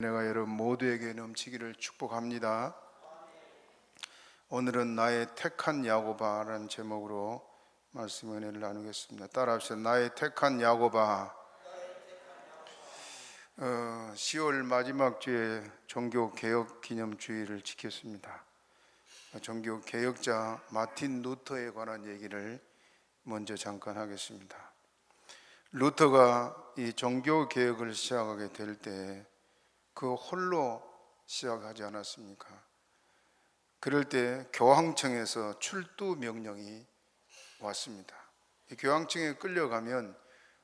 내가 여러분 모두에게 넘치기를 축복합니다. 오늘은 나의 택한 야고바라는 제목으로 말씀 은혜를 나누겠습니다. 따라합시다. 나의 택한 야고바. 10월 마지막 주에 종교개혁 기념주의를 지켰습니다. 종교개혁자 마틴 루터에 관한 얘기를 먼저 잠깐 하겠습니다. 루터가 이 종교개혁을 시작하게 될 때 그 홀로 시작하지 않았습니까? 그럴 때 교황청에서 출두 명령이 왔습니다. 이 교황청에 끌려가면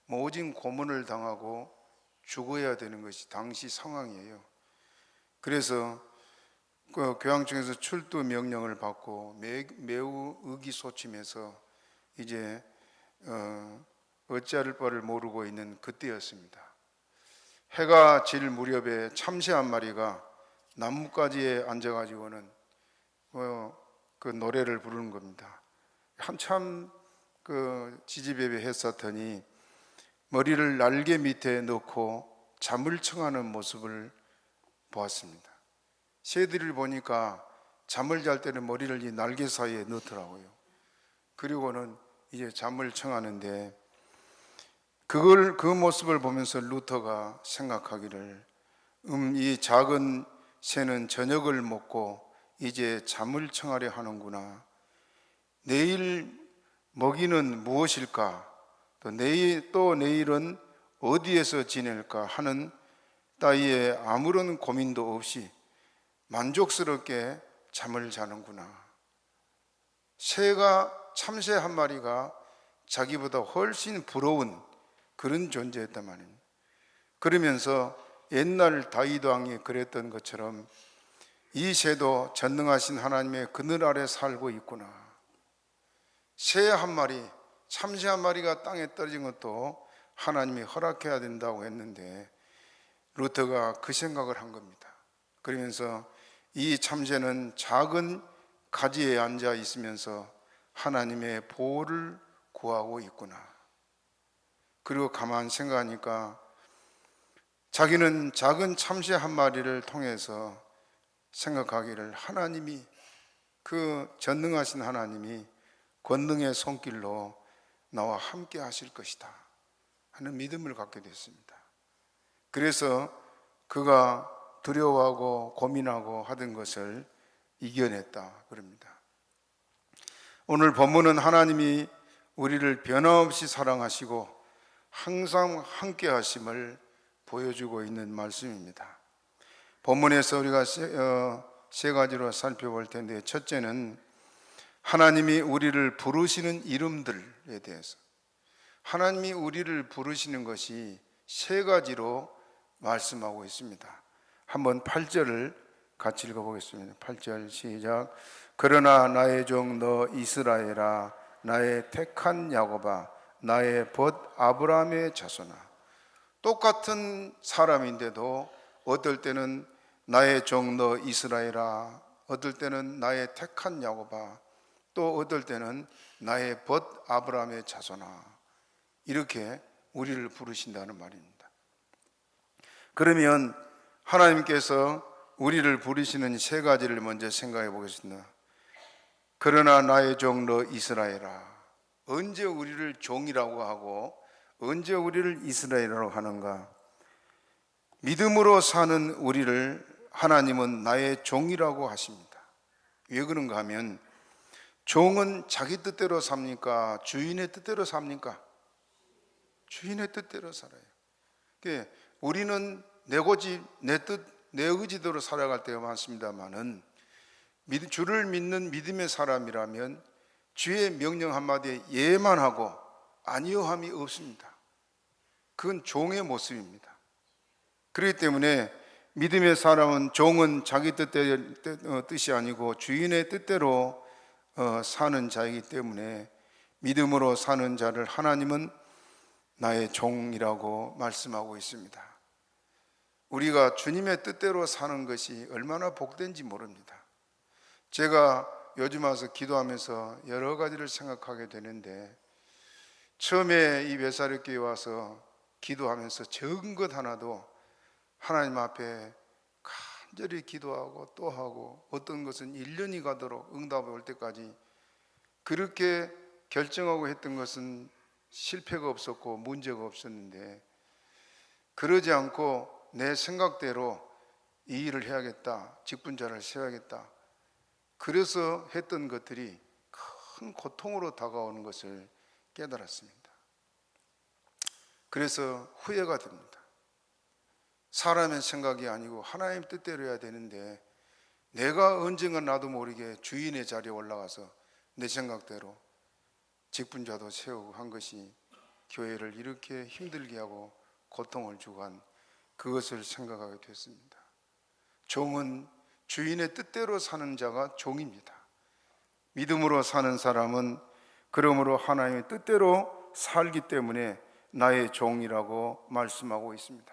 모진 고문을 당하고 죽어야 되는 것이 당시 상황이에요. 그래서 그 교황청에서 출두 명령을 받고 매우 의기소침해서 이제 어찌할 바를 모르고 있는 그때였습니다. 해가 질 무렵에 참새 한 마리가 나뭇가지에 앉아가지고는 그 노래를 부르는 겁니다. 한참 그 지지배배 했었더니 머리를 날개 밑에 넣고 잠을 청하는 모습을 보았습니다. 새들을 보니까 잠을 잘 때는 머리를 이 날개 사이에 넣더라고요. 그리고는 이제 잠을 청하는데 그 모습을 보면서 루터가 생각하기를 이 작은 새는 저녁을 먹고 이제 잠을 청하려 하는구나. 내일 먹이는 무엇일까? 또 내일은 어디에서 지낼까 하는 따위에 아무런 고민도 없이 만족스럽게 잠을 자는구나. 참새 한 마리가 자기보다 훨씬 부러운 그런 존재였단 말입니다. 그러면서 옛날 다윗 왕이 그랬던 것처럼 이 새도 전능하신 하나님의 그늘 아래 살고 있구나. 새 한 마리, 참새 한 마리가 땅에 떨어진 것도 하나님이 허락해야 된다고 했는데 루터가 그 생각을 한 겁니다. 그러면서 이 참새는 작은 가지에 앉아 있으면서 하나님의 보호를 구하고 있구나. 그리고 가만 생각하니까 자기는 작은 참새 한 마리를 통해서 생각하기를 하나님이, 그 전능하신 하나님이 권능의 손길로 나와 함께 하실 것이다 하는 믿음을 갖게 됐습니다. 그래서 그가 두려워하고 고민하고 하던 것을 이겨냈다 그럽니다. 오늘 본문은 하나님이 우리를 변함없이 사랑하시고 항상 함께 하심을 보여주고 있는 말씀입니다. 본문에서 우리가 세 가지로 살펴볼 텐데, 첫째는 하나님이 우리를 부르시는 이름들에 대해서, 하나님이 우리를 부르시는 것이 세 가지로 말씀하고 있습니다. 한번 8절을 같이 읽어보겠습니다. 8절 시작. 그러나 나의 종 너 이스라엘아, 나의 택한 야고바, 나의 벗 아브라함의 자손아. 똑같은 사람인데도 어떨 때는 나의 종 너 이스라엘아, 어떨 때는 나의 택한 야고바, 또 어떨 때는 나의 벗 아브라함의 자손아, 이렇게 우리를 부르신다는 말입니다. 그러면 하나님께서 우리를 부르시는 세 가지를 먼저 생각해 보겠습니다. 그러나 나의 종 너 이스라엘아. 언제 우리를 종이라고 하고 언제 우리를 이스라엘이라고 하는가? 믿음으로 사는 우리를 하나님은 나의 종이라고 하십니다. 왜 그런가 하면 종은 자기 뜻대로 삽니까? 주인의 뜻대로 삽니까? 주인의 뜻대로 살아요. 그러니까 우리는 내 고집, 내 뜻, 내 의지대로 살아갈 때가 많습니다만은 주를 믿는 믿음의 사람이라면 주의 명령 한마디에 예만 하고 아니요함이 없습니다. 그건 종의 모습입니다. 그렇기 때문에 믿음의 사람은, 종은 자기 뜻이 아니고 주인의 뜻대로 사는 자이기 때문에 믿음으로 사는 자를 하나님은 나의 종이라고 말씀하고 있습니다. 우리가 주님의 뜻대로 사는 것이 얼마나 복된지 모릅니다. 제가 요즘 와서 기도하면서 여러 가지를 생각하게 되는데, 처음에 이 베사르교에 와서 기도하면서 적은 것 하나도 하나님 앞에 간절히 기도하고 또 하고 어떤 것은 1년이 가도록 응답이 올 때까지 그렇게 결정하고 했던 것은 실패가 없었고 문제가 없었는데, 그러지 않고 내 생각대로 이 일을 해야겠다, 직분자를 세워야겠다, 그래서 했던 것들이 큰 고통으로 다가오는 것을 깨달았습니다. 그래서 후회가 됩니다. 사람의 생각이 아니고 하나님 뜻대로 해야 되는데, 내가 언젠가 나도 모르게 주인의 자리에 올라가서 내 생각대로 직분자도 세우고 한 것이 교회를 이렇게 힘들게 하고 고통을 주고 한 그것을 생각하게 됐습니다. 종은 주인의 뜻대로 사는 자가 종입니다. 믿음으로 사는 사람은 그러므로 하나님의 뜻대로 살기 때문에 나의 종이라고 말씀하고 있습니다.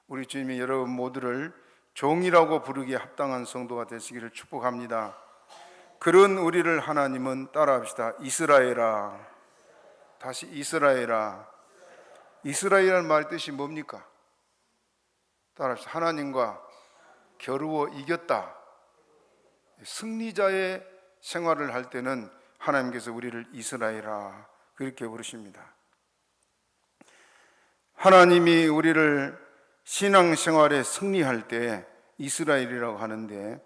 우리 주님이 여러분 모두를 종이라고 부르기에 합당한 성도가 되시기를 축복합니다. 그런 우리를 하나님은 따라합시다. 이스라엘아. 다시 이스라엘아. 이스라엘이라는 말 뜻이 뭡니까? 따라합시다. 하나님과 겨루어 이겼다. 승리자의 생활을 할 때는 하나님께서 우리를 이스라엘아 그렇게 부르십니다. 하나님이 우리를 신앙생활에 승리할 때 이스라엘이라고 하는데,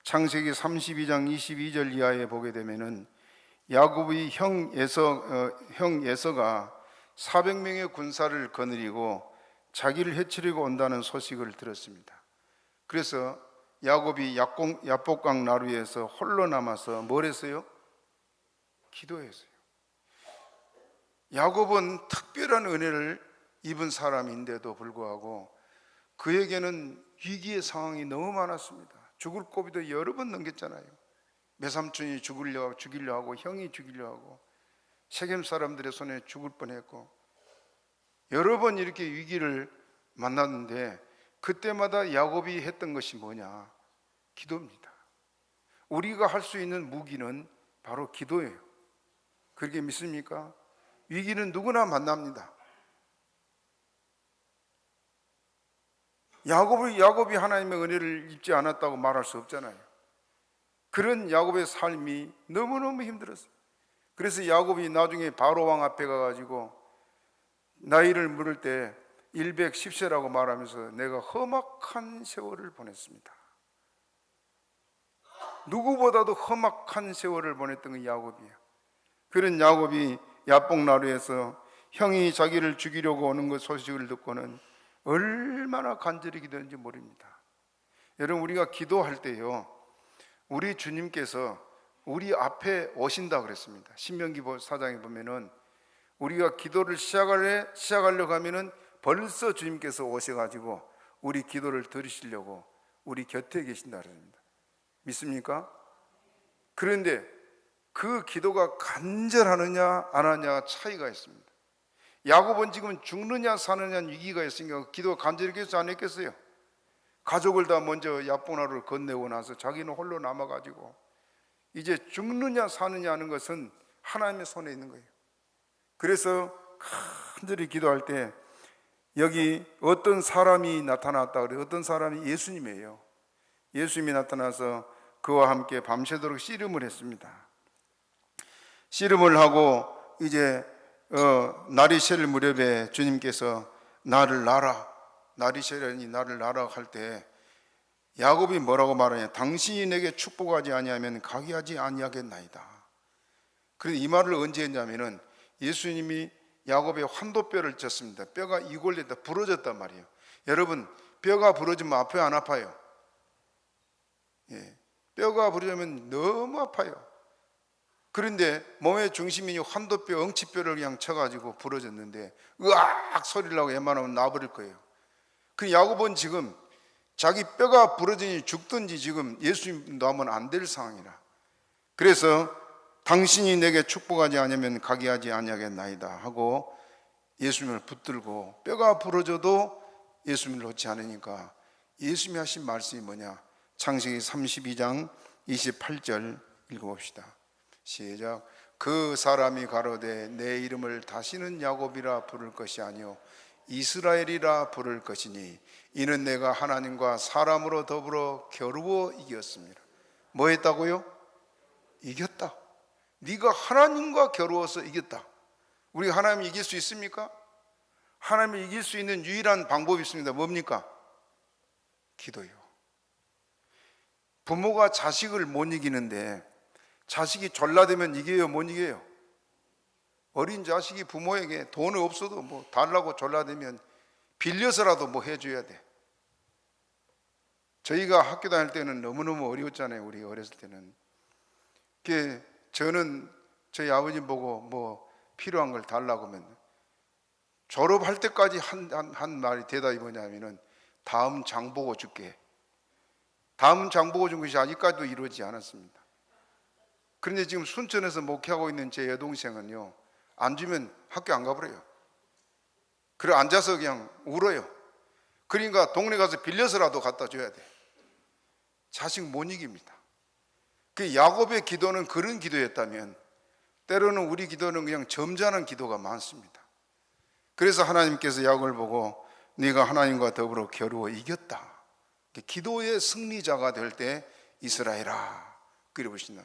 창세기 32장 22절 이하에 보게 되면은 야곱의 형 에서가 400명의 군사를 거느리고 자기를 해치려고 온다는 소식을 들었습니다. 그래서 야곱이 야복강 나루에서 홀로 남아서 뭘 했어요? 기도했어요. 야곱은 특별한 은혜를 입은 사람인데도 불구하고 그에게는 위기의 상황이 너무 많았습니다. 죽을 고비도 여러 번 넘겼잖아요. 외삼촌이 죽이려 하고 형이 죽이려 하고 세겜 사람들의 손에 죽을 뻔했고 여러 번 이렇게 위기를 만났는데, 그때마다 야곱이 했던 것이 뭐냐? 기도입니다. 우리가 할 수 있는 무기는 바로 기도예요. 그렇게 믿습니까? 위기는 누구나 만납니다. 야곱이 하나님의 은혜를 입지 않았다고 말할 수 없잖아요. 그런 야곱의 삶이 너무너무 힘들었어요. 그래서 야곱이 나중에 바로 왕 앞에 가가지고 나이를 물을 때 110세라고 말하면서 내가 험악한 세월을 보냈습니다. 누구보다도 험악한 세월을 보냈던 건 야곱이에요. 그런 야곱이 야복나루에서 형이 자기를 죽이려고 오는 것 소식을 듣고는 얼마나 간절히 기도했는지 모릅니다. 여러분, 우리가 기도할 때요, 우리 주님께서 우리 앞에 오신다 그랬습니다. 신명기 4장에 보면은 우리가 기도를 시작하려고 하면은 벌써 주님께서 오셔가지고 우리 기도를 들으시려고 우리 곁에 계신다 그럽니다. 믿습니까? 그런데 그 기도가 간절하느냐 안 하느냐 차이가 있습니다. 야곱은 지금 죽느냐 사느냐 위기가 있으니까 기도가 간절했겠어요, 안 했겠어요? 가족을 다 먼저 야복나루를 건네고 나서 자기는 홀로 남아가지고 이제 죽느냐 사느냐 하는 것은 하나님의 손에 있는 거예요. 그래서 간절히 기도할 때 여기 어떤 사람이 나타났다 그래요. 어떤 사람이 예수님이에요. 예수님이 나타나서 그와 함께 밤새도록 씨름을 했습니다. 씨름을 하고 이제 날이 셀 무렵에 주님께서 나를 나라, 날이 새려니 나를 나라 할 때 야곱이 뭐라고 말하냐? 당신이 내게 축복하지 아니하면 가게 하지 아니하겠나이다. 그런데 이 말을 언제 했냐면은 예수님이 야곱의 환도뼈를 쳤습니다. 뼈가 이골됐다, 부러졌단 말이에요. 여러분, 뼈가 부러지면 아파요, 안 아파요? 예, 뼈가 부러지면 너무 아파요. 그런데 몸의 중심이 환도뼈, 엉치뼈를 그냥 쳐가지고 부러졌는데 으악 소리를 하고 웬만하면 놔버릴 거예요. 그 야곱은 지금 자기 뼈가 부러지니 죽든지 지금 예수님 놔면 안 될 상황이라. 그래서 당신이 내게 축복하지 않으면 가게 하지 아니하겠나이다 하고 예수님을 붙들고 뼈가 부러져도 예수님을 놓지 않으니까 예수님이 하신 말씀이 뭐냐? 창세기 32장 28절 읽어봅시다. 시작. 그 사람이 가로되 내 이름을 다시는 야곱이라 부를 것이 아니요 이스라엘이라 부를 것이니 이는 내가 하나님과 사람으로 더불어 겨루어 이겼습니다. 뭐 했다고요? 이겼다. 네가 하나님과 겨루어서 이겼다. 우리 하나님 이길 수 있습니까? 하나님을 이길 수 있는 유일한 방법이 있습니다. 뭡니까? 기도요. 부모가 자식을 못 이기는데 자식이 졸라대면 이겨요, 못 이겨요? 어린 자식이 부모에게 돈이 없어도 뭐 달라고 졸라대면 빌려서라도 뭐 해줘야 돼. 저희가 학교 다닐 때는 너무너무 어려웠잖아요. 우리 어렸을 때는. 저는 저희 아버지 보고 뭐 필요한 걸 달라고 하면 졸업할 때까지 한 말이 대답이 뭐냐면은 다음 장 보고 줄게. 다음 장 보고 준 것이 아직까지도 이루어지지 않았습니다. 그런데 지금 순천에서 목회하고 있는 제 여동생은요, 안 주면 학교 안 가버려요. 그래 앉아서 그냥 울어요. 그러니까 동네 가서 빌려서라도 갖다 줘야 돼. 자식 못 이깁니다. 그 야곱의 기도는 그런 기도였다면 때로는 우리 기도는 그냥 점잖은 기도가 많습니다. 그래서 하나님께서 야곱을 보고 네가 하나님과 더불어 겨루어 이겼다. 기도의 승리자가 될 때 이스라엘아 그러시나.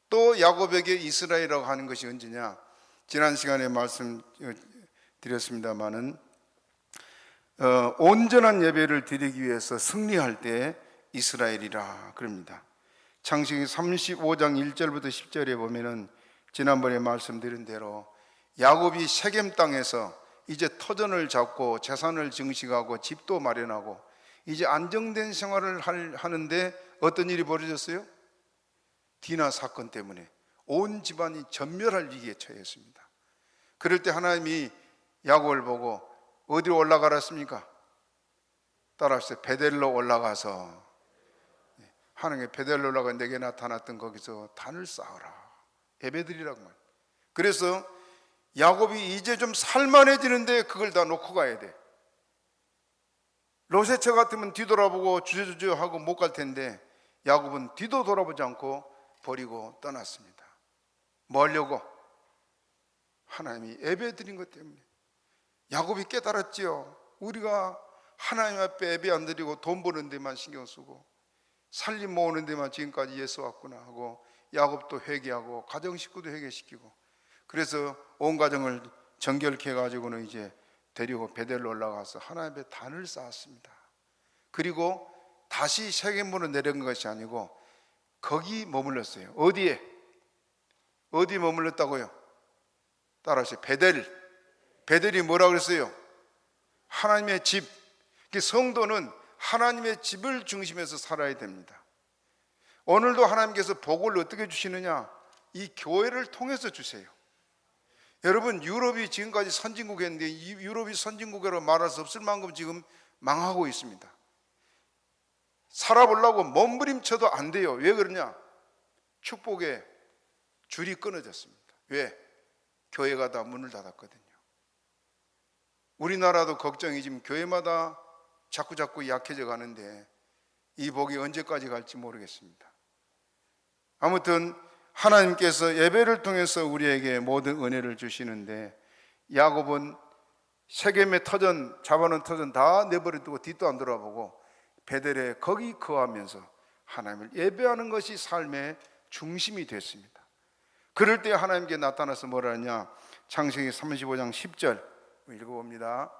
또 야곱에게 이스라엘이라고 하는 것이 언제냐? 지난 시간에 말씀드렸습니다마는 온전한 예배를 드리기 위해서 승리할 때 이스라엘이라 그럽니다. 창세기 35장 1절부터 10절에 보면은 지난번에 말씀드린 대로 야곱이 세겜 땅에서 이제 터전을 잡고 재산을 증식하고 집도 마련하고 이제 안정된 생활을 하는데 어떤 일이 벌어졌어요? 디나 사건 때문에 온 집안이 전멸할 위기에 처했습니다. 그럴 때 하나님이 야곱을 보고 어디로 올라가라 했습니까? 따라하세요. 베델로 올라가서, 하나님의 베델로 올라가 내게 나타났던 거기서 단을 쌓아라. 예배드리라고 말. 그래서 야곱이 이제 좀 살만해지는데 그걸 다 놓고 가야 돼. 로세처 같으면 뒤돌아보고 주저주저 하고 못 갈 텐데 야곱은 뒤도 돌아보지 않고 버리고 떠났습니다. 뭐 하려고? 하나님이 예배 드린 것 때문에. 야곱이 깨달았지요. 우리가 하나님 앞에 예배 안 드리고 돈 버는 데만 신경 쓰고 살림 모으는 데만 지금까지 예수 왔구나 하고 야곱도 회개하고 가정 식구도 회개시키고 그래서 온 가정을 정결케 해가지고는 이제 데리고 베델로 올라가서 하나님 앞에 단을 쌓았습니다. 그리고 다시 세겜으로 내려간 것이 아니고 거기 머물렀어요. 어디에? 어디 머물렀다고요? 따라하세요. 베델. 베델이 뭐라고 그랬어요? 하나님의 집. 성도는 하나님의 집을 중심에서 살아야 됩니다. 오늘도 하나님께서 복을 어떻게 주시느냐? 이 교회를 통해서 주세요. 여러분, 유럽이 지금까지 선진국이었는데 이 유럽이 선진국이라고 말할 수 없을 만큼 지금 망하고 있습니다. 살아보려고 몸부림쳐도 안 돼요. 왜 그러냐? 축복의 줄이 끊어졌습니다. 왜? 교회가 다 문을 닫았거든요. 우리나라도 걱정이 지금 교회마다 자꾸 약해져 가는데 이 복이 언제까지 갈지 모르겠습니다. 아무튼 하나님께서 예배를 통해서 우리에게 모든 은혜를 주시는데 야곱은 세겜의 터전, 잡아놓은 터전 다 내버려두고 뒤도 안 돌아보고 베델에 거기 거하면서 하나님을 예배하는 것이 삶의 중심이 됐습니다. 그럴 때 하나님께 나타나서 뭐라 하냐? 창세기 35장 10절 읽어봅니다.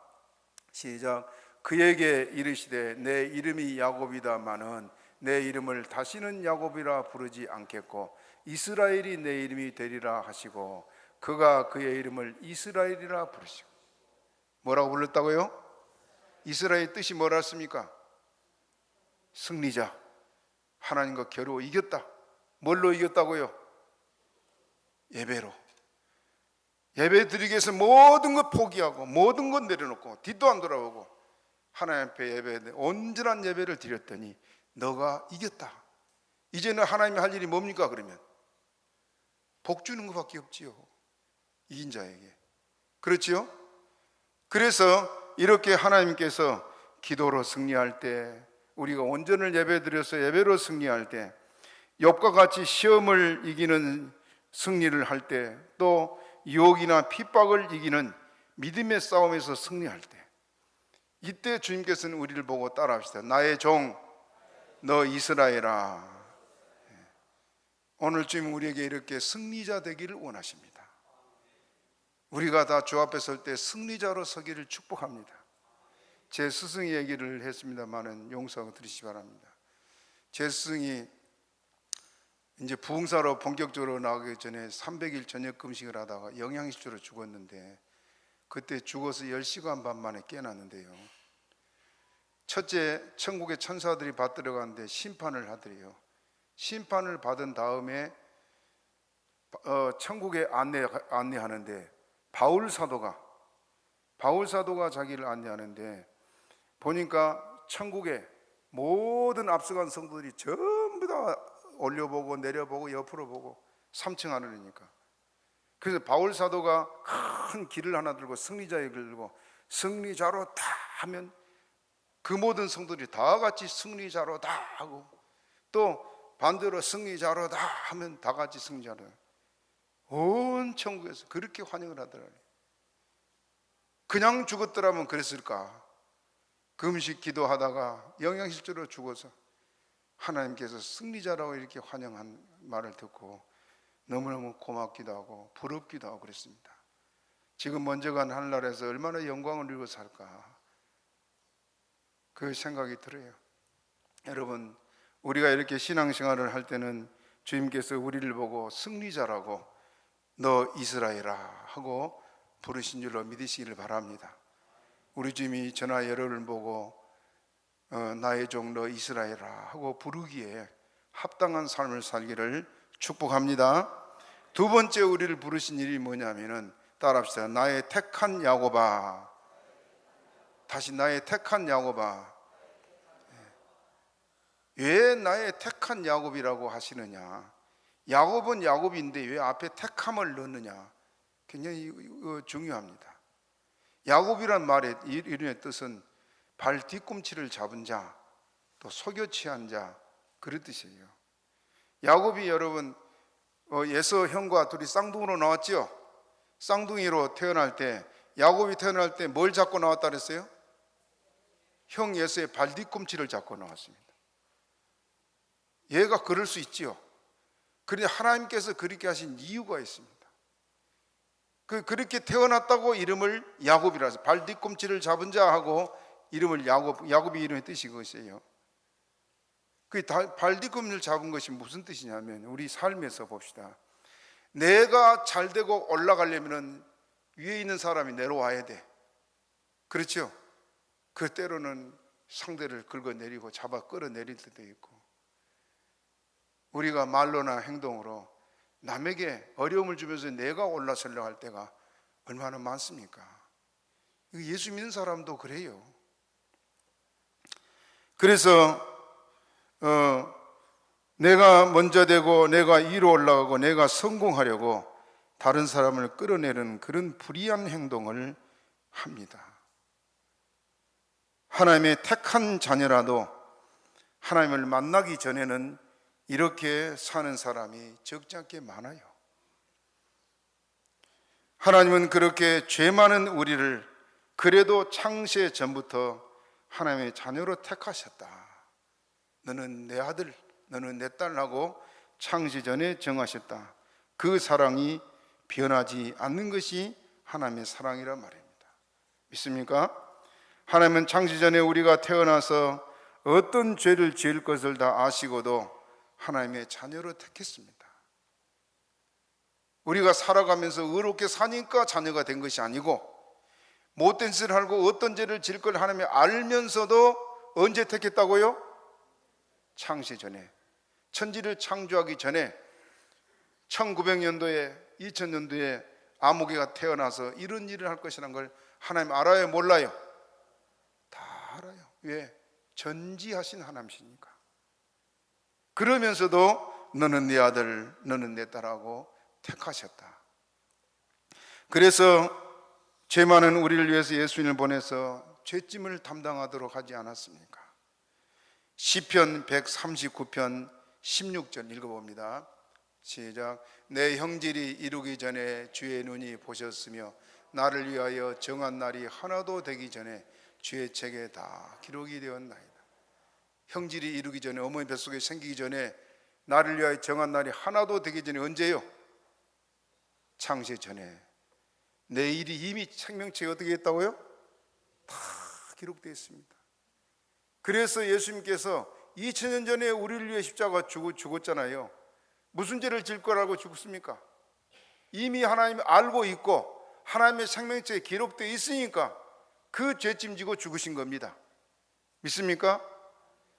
시작. 그에게 이르시되 내 이름이 야곱이다마는 내 이름을 다시는 야곱이라 부르지 않겠고 이스라엘이 내 이름이 되리라 하시고 그가 그의 이름을 이스라엘이라 부르시고. 뭐라고 불렀다고요? 이스라엘의 뜻이 뭐라 했습니까? 승리자. 하나님과 겨루어 이겼다. 뭘로 이겼다고요? 예배로. 예배 드리기 위해서 모든 것 포기하고 모든 것 내려놓고 뒤도 안 돌아보고 하나님 앞에 예배, 온전한 예배를 드렸더니 너가 이겼다. 이제는 하나님이 할 일이 뭡니까? 그러면 복 주는 것밖에 없지요. 이긴 자에게. 그렇지요? 그래서 이렇게 하나님께서 기도로 승리할 때, 우리가 온전을 예배 드려서 예배로 승리할 때, 욥과 같이 시험을 이기는 승리를 할 때, 또 유혹이나 핍박을 이기는 믿음의 싸움에서 승리할 때, 이때 주님께서는 우리를 보고 따라합시다. 나의 종 너 이스라엘아. 오늘 주님 우리에게 이렇게 승리자 되기를 원하십니다. 우리가 다 주 앞에 설 때 승리자로 서기를 축복합니다. 제 스승이 얘기를 했습니다마는 용서하고 들으시기 바랍니다. 제 스승이 이제 부흥사로 본격적으로 나가기 전에 300일 저녁 금식을 하다가 영양실조로 죽었는데, 그때 죽어서 10시간 반 만에 깨어났는데요, 첫째, 천국의 천사들이 받들어 가는데 심판을 하더래요. 심판을 받은 다음에 천국에 안내하는데 바울 사도가 자기를 안내하는데 보니까 천국에 모든 앞서간 성도들이 전부 다 올려보고 내려보고 옆으로 보고 3층 하늘이니까. 그래서 바울 사도가 큰 길을 하나 들고 승리자의 길을 들고 승리자로 다 하면 그 모든 성도들이 다 같이 승리자로다 하고, 또 반대로 승리자로다 하면 다 같이 승리자로, 온 천국에서 그렇게 환영을 하더라고요. 그냥 죽었더라면 그랬을까? 금식 기도하다가 영양실조로 죽어서 하나님께서 승리자라고 이렇게 환영한 말을 듣고 너무너무 고맙기도 하고 부럽기도 하고 그랬습니다. 지금 먼저 간 하늘나라에서 얼마나 영광을 누리고 살까, 그 생각이 들어요. 여러분, 우리가 이렇게 신앙생활을 할 때는 주님께서 우리를 보고 승리자라고 너 이스라엘아 하고 부르신 줄로 믿으시기를 바랍니다. 우리 주님이 저나 여러분을 보고 나의 종 너 이스라엘아 하고 부르기에 합당한 삶을 살기를 축복합니다. 두 번째 우리를 부르신 일이 뭐냐면은, 따라합시다. 나의 택한 야곱아. 다시 나의 택한 야곱아. 왜 나의 택한 야곱이라고 하시느냐? 야곱은 야곱인데 왜 앞에 택함을 넣느냐? 굉장히 중요합니다. 야곱이란 말의 이름의 뜻은 발 뒤꿈치를 잡은 자, 또 속여 취한 자, 그런 뜻이에요. 야곱이 여러분 에서 형과 둘이 쌍둥이로 나왔죠. 쌍둥이로 태어날 때, 야곱이 태어날 때 뭘 잡고 나왔다 그랬어요? 형 에서의 발 뒤꿈치를 잡고 나왔습니다. 얘가 그럴 수 있지요. 그런데 하나님께서 그렇게 하신 이유가 있습니다. 그렇게 태어났다고 이름을 야곱이라 해서 발 뒤꿈치를 잡은 자 하고 이름을 야곱이 이름의 뜻이 그것이에요. 그 발 뒤꿈치를 잡은 것이 무슨 뜻이냐면, 우리 삶에서 봅시다. 내가 잘 되고 올라가려면 위에 있는 사람이 내려와야 돼. 그렇죠? 그 때로는 상대를 긁어내리고 잡아 끌어내릴 때도 있고, 우리가 말로나 행동으로 남에게 어려움을 주면서 내가 올라서려고 할 때가 얼마나 많습니까? 예수 믿는 사람도 그래요. 그래서 내가 먼저 되고 내가 위로 올라가고 내가 성공하려고 다른 사람을 끌어내는 그런 불의한 행동을 합니다. 하나님의 택한 자녀라도 하나님을 만나기 전에는 이렇게 사는 사람이 적지 않게 많아요. 하나님은 그렇게 죄 많은 우리를 그래도 창세 전부터 하나님의 자녀로 택하셨다. 너는 내 아들, 너는 내 딸하고 창세 전에 정하셨다. 그 사랑이 변하지 않는 것이 하나님의 사랑이란 말입니다. 믿습니까? 하나님은 창세 전에 우리가 태어나서 어떤 죄를 지을 것을 다 아시고도 하나님의 자녀로 택했습니다. 우리가 살아가면서 의롭게 사니까 자녀가 된 것이 아니고, 못된 짓을 하고 어떤 죄를 지을 걸 하나님이 알면서도 언제 택했다고요? 창세 전에, 천지를 창조하기 전에 1900년도에 2000년도에 아무개가 태어나서 이런 일을 할 것이라는 걸 하나님 알아요? 몰라요? 다 알아요. 왜? 전지하신 하나님이시니까. 그러면서도 너는 내 아들, 너는 내 딸하고 택하셨다. 그래서 죄 많은 우리를 위해서 예수님을 보내서 죄짐을 담당하도록 하지 않았습니까? 시편 139편 16절 읽어봅니다. 시작. 내 형질이 이루기 전에 주의 눈이 보셨으며 나를 위하여 정한 날이 하나도 되기 전에 주의 책에 다 기록이 되었나이다. 형질이 이루기 전에, 어머니 뱃속에 생기기 전에, 나를 위하여 정한 날이 하나도 되기 전에, 언제요? 창세 전에 내 일이 이미 생명책에 어떻게 했다고요? 다 기록되어 있습니다. 그래서 예수님께서 2000년 전에 우리를 위해 십자가 죽었잖아요. 무슨 죄를 질 거라고 죽었습니까? 이미 하나님이 알고 있고 하나님의 생명책에 기록되어 있으니까 그 죄짐 지고 죽으신 겁니다. 믿습니까?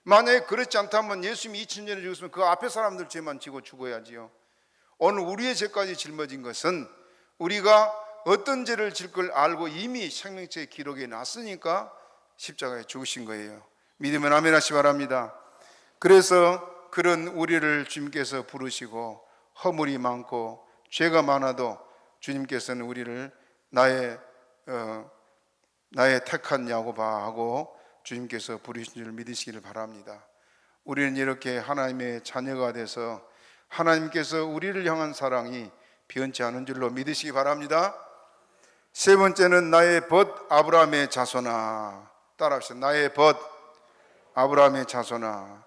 만약에 그렇지 않다면 예수님이 2000년 전에 죽었으면 그 앞에 사람들 죄만 지고 죽어야지요. 오늘 우리의 죄까지 짊어진 것은 우리가 어떤 죄를 질 걸 알고 이미 생명책에 기록해 놨으니까 십자가에 죽으신 거예요. 믿으면 아멘 하시기 바랍니다. 그래서 그런 우리를 주님께서 부르시고, 허물이 많고 죄가 많아도 주님께서는 우리를 나의 택한 야고바 하고 주님께서 부르신 줄 믿으시기를 바랍니다. 우리는 이렇게 하나님의 자녀가 돼서 하나님께서 우리를 향한 사랑이 변치 않은 줄로 믿으시기 바랍니다. 세 번째는 나의 벗 아브라함의 자손아. 따라합시다. 나의 벗 아브라함의 자손아.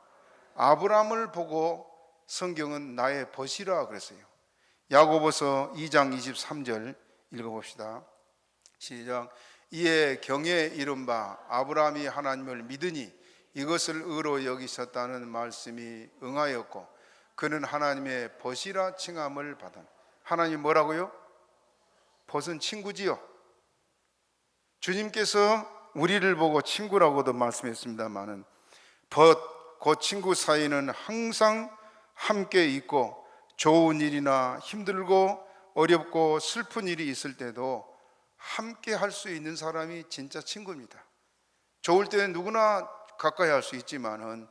아브라함을 보고 성경은 나의 벗이라 그랬어요. 야고보서 2장 23절 읽어봅시다. 시작. 이에 경에 이른 바 아브라함이 하나님을 믿으니 이것을 의로 여기셨다는 말씀이 응하였고 그는 하나님의 벗이라 칭함을 받은. 하나님 뭐라고요? 벗은 친구지요. 주님께서 우리를 보고 친구라고도 말씀했습니다마는 벗, 그 친구 사이는 항상 함께 있고 좋은 일이나 힘들고 어렵고 슬픈 일이 있을 때도 함께 할 수 있는 사람이 진짜 친구입니다. 좋을 때는 누구나 가까이 할 수 있지만은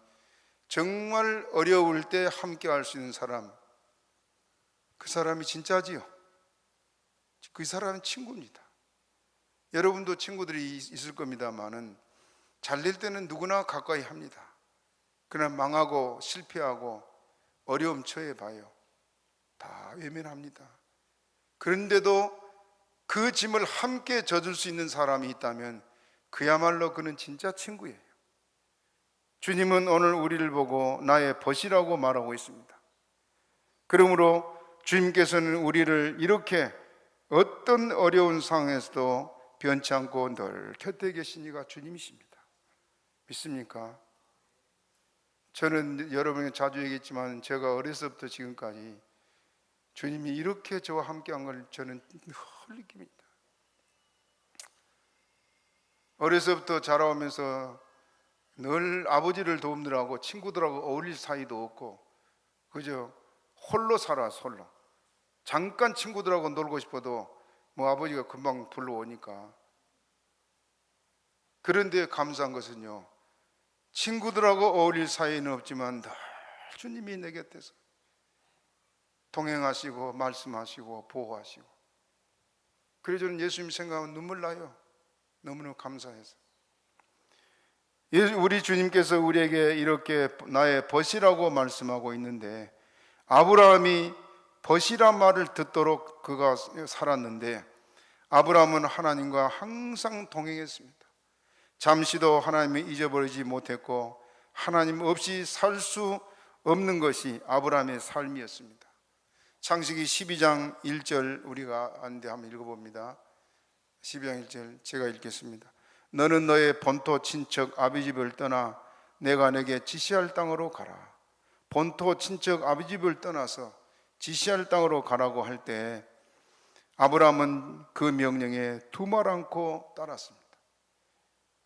정말 어려울 때 함께 할 수 있는 사람, 그 사람이 진짜지요. 그 사람은 친구입니다. 여러분도 친구들이 있을 겁니다만은 잘 될 때는 누구나 가까이 합니다. 그러나 망하고 실패하고 어려움 처해 봐요. 다 외면합니다. 그런데도 그 짐을 함께 져줄 수 있는 사람이 있다면 그야말로 그는 진짜 친구예요. 주님은 오늘 우리를 보고 나의 벗이라고 말하고 있습니다. 그러므로 주님께서는 우리를 이렇게 어떤 어려운 상황에서도 변치 않고 늘 곁에 계신 이가 주님이십니다. 믿습니까? 저는 여러분에게 자주 얘기했지만 제가 어려서부터 지금까지 주님이 이렇게 저와 함께한 걸 저는 늘 느낍니다. 어려서부터 자라오면서 늘 아버지를 돕느라고 친구들하고 어울릴 사이도 없고 그저 홀로 살아. 홀로. 잠깐 친구들하고 놀고 싶어도 뭐 아버지가 금방 불러오니까. 그런데 감사한 것은요, 친구들하고 어울릴 사이는 없지만 늘 주님이 내 곁에서 동행하시고 말씀하시고 보호하시고. 그래서 저는 예수님 생각하면 눈물 나요. 너무너무 감사해서. 우리 주님께서 우리에게 이렇게 나의 벗이라고 말씀하고 있는데, 아브라함이 벗이란 말을 듣도록 그가 살았는데 아브라함은 하나님과 항상 동행했습니다. 잠시도 하나님을 잊어버리지 못했고 하나님 없이 살 수 없는 것이 아브라함의 삶이었습니다. 창세기 12장 1절 우리가 한번 읽어봅니다. 12장 1절 제가 읽겠습니다. 너는 너의 본토 친척 아비 집을 떠나 내가 내게 지시할 땅으로 가라. 본토 친척 아비 집을 떠나서 지시할 땅으로 가라고 할 때 아브라함은 그 명령에 두말 않고 따랐습니다.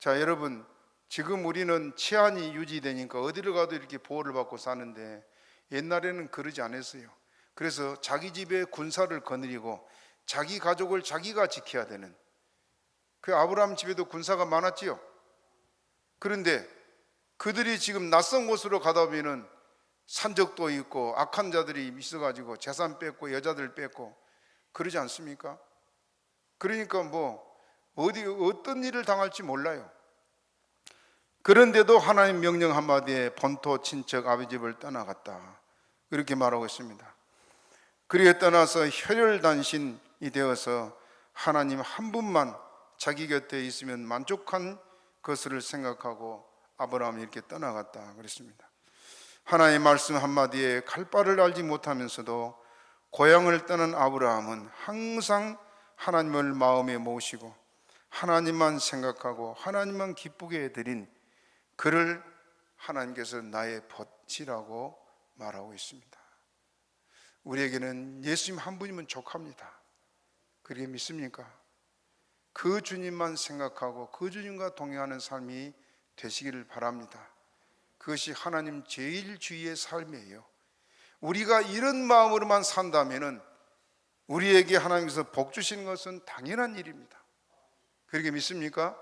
자, 여러분, 지금 우리는 치안이 유지되니까 어디를 가도 이렇게 보호를 받고 사는데 옛날에는 그러지 않았어요. 그래서 자기 집에 군사를 거느리고 자기 가족을 자기가 지켜야 되는, 그 아브라함 집에도 군사가 많았지요. 그런데 그들이 지금 낯선 곳으로 가다 보면은 산적도 있고 악한 자들이 있어가지고 재산 뺏고 여자들 뺏고 그러지 않습니까? 그러니까 어떤 일을 당할지 몰라요. 그런데도 하나님 명령 한마디에 본토 친척 아비 집을 떠나갔다, 이렇게 말하고 있습니다. 그리에 떠나서 혈혈단신이 되어서 하나님 한 분만 자기 곁에 있으면 만족한 그것을 생각하고 아브라함이 이렇게 떠나갔다 그랬습니다. 하나님의 말씀 한마디에 갈 바를 알지 못하면서도 고향을 떠난 아브라함은 항상 하나님을 마음에 모시고 하나님만 생각하고 하나님만 기쁘게 해드린 그를 하나님께서 나의 벗이라고 말하고 있습니다. 우리에게는 예수님 한 분이면 족합니다. 그렇게 믿습니까? 그 주님만 생각하고 그 주님과 동행하는 삶이 되시기를 바랍니다. 그것이 하나님 제일주의의 삶이에요. 우리가 이런 마음으로만 산다면 우리에게 하나님께서 복 주시는 것은 당연한 일입니다. 그렇게 믿습니까?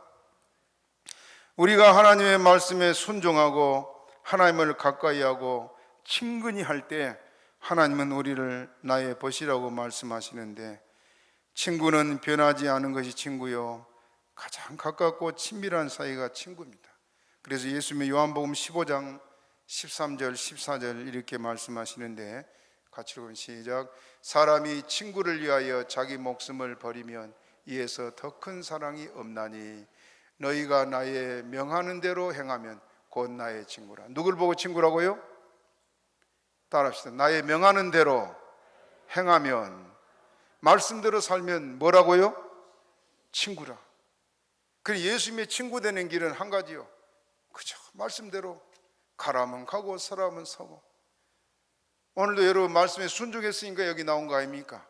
우리가 하나님의 말씀에 순종하고 하나님을 가까이하고 친근히 할 때 하나님은 우리를 나의 벗이라고 말씀하시는데, 친구는 변하지 않은 것이 친구요 가장 가깝고 친밀한 사이가 친구입니다. 그래서 예수님의 요한복음 15장 13절 14절 이렇게 말씀하시는데, 같이 읽으면 시작. 사람이 친구를 위하여 자기 목숨을 버리면 이에서 더 큰 사랑이 없나니 너희가 나의 명하는 대로 행하면 곧 나의 친구라. 누굴 보고 친구라고요? 따라합시다. 나의 명하는 대로 행하면, 말씀대로 살면 뭐라고요? 친구라. 그 예수님의 친구 되는 길은 한 가지요. 그죠? 말씀대로 가라면 가고 서라면 서고. 오늘도 여러분 말씀에 순종했으니까 여기 나온 거 아닙니까?